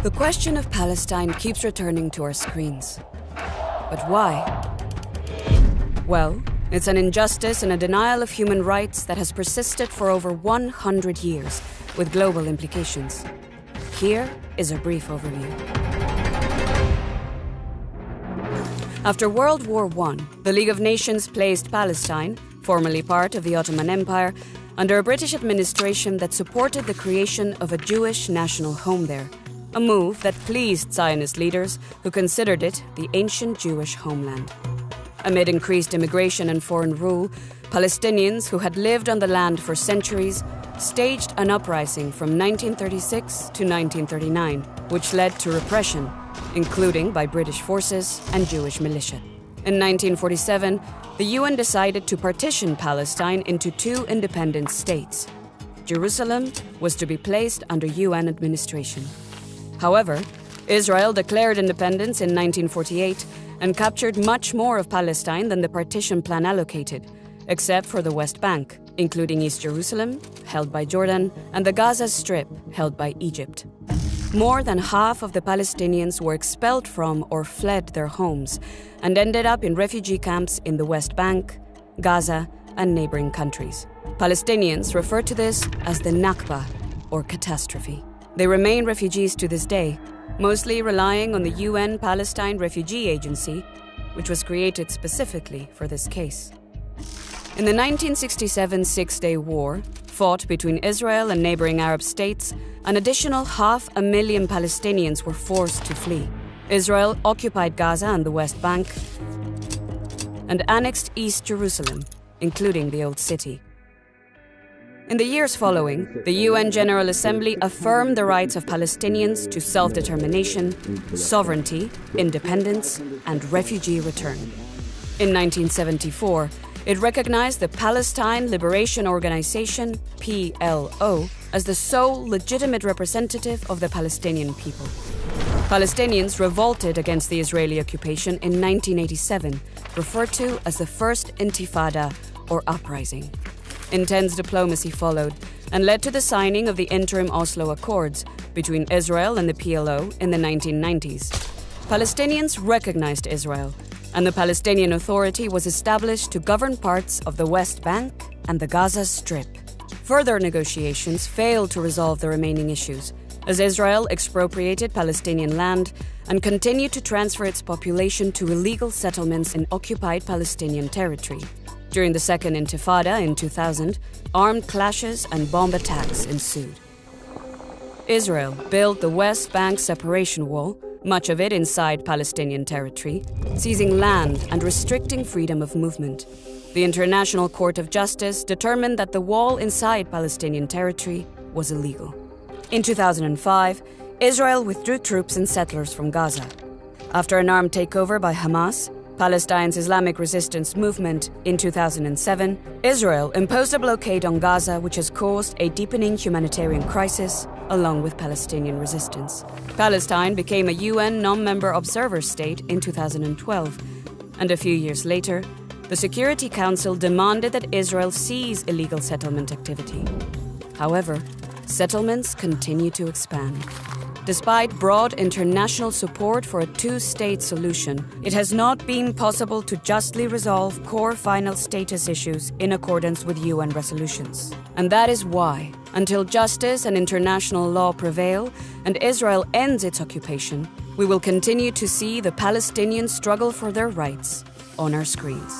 The question of Palestine keeps returning to our screens. But why? Well, it's an injustice and a denial of human rights that has persisted for over 100 years, with global implications. Here is a brief overview. After World War I, the League of Nations placed Palestine, formerly part of the Ottoman Empire, under a British administration that supported the creation of a Jewish national home there, a move that pleased Zionist leaders who considered it the ancient Jewish homeland. Amid increased immigration and foreign rule, Palestinians who had lived on the land for centuries staged an uprising from 1936 to 1939, which led to repression, including by British forces and Jewish militia. In 1947, the UN decided to partition Palestine into two independent states. Jerusalem was to be placed under UN administration. However, Israel declared independence in 1948 and captured much more of Palestine than the partition plan allocated, except for the West Bank, including East Jerusalem, held by Jordan, and the Gaza Strip, held by Egypt. More than half of the Palestinians were expelled from or fled their homes and ended up in refugee camps in the West Bank, Gaza, and neighboring countries. Palestinians refer to this as the Nakba, or catastrophe. They remain refugees to this day, mostly relying on the UN Palestine Refugee Agency, which was created specifically for this case. In the 1967 Six-Day War, fought between Israel and neighboring Arab states, an additional 500,000 Palestinians were forced to flee. Israel occupied Gaza and the West Bank and annexed East Jerusalem, including the Old City. In the years following, the UN General Assembly affirmed the rights of Palestinians to self-determination, sovereignty, independence, and refugee return. In 1974, it recognized the Palestine Liberation Organization, PLO, as the sole legitimate representative of the Palestinian people. Palestinians revolted against the Israeli occupation in 1987, referred to as the First Intifada, or uprising. Intense diplomacy followed and led to the signing of the interim Oslo Accords between Israel and the PLO in the 1990s. Palestinians recognized Israel, and the Palestinian Authority was established to govern parts of the West Bank and the Gaza Strip. Further negotiations failed to resolve the remaining issues, as Israel expropriated Palestinian land and continued to transfer its population to illegal settlements in occupied Palestinian territory. During the Second Intifada in 2000, armed clashes and bomb attacks ensued. Israel built the West Bank separation wall, much of it inside Palestinian territory, seizing land and restricting freedom of movement. The International Court of Justice determined that the wall inside Palestinian territory was illegal. In 2005, Israel withdrew troops and settlers from Gaza. After an armed takeover by Hamas, Palestine's Islamic resistance movement, in 2007, Israel imposed a blockade on Gaza, which has caused a deepening humanitarian crisis, along with Palestinian resistance. Palestine became a UN non-member observer state in 2012, and a few years later, the Security Council demanded that Israel cease illegal settlement activity. However, settlements continue to expand. Despite broad international support for a two-state solution, it has not been possible to justly resolve core final status issues in accordance with UN resolutions. And that is why, until justice and international law prevail and Israel ends its occupation, we will continue to see the Palestinians struggle for their rights on our screens.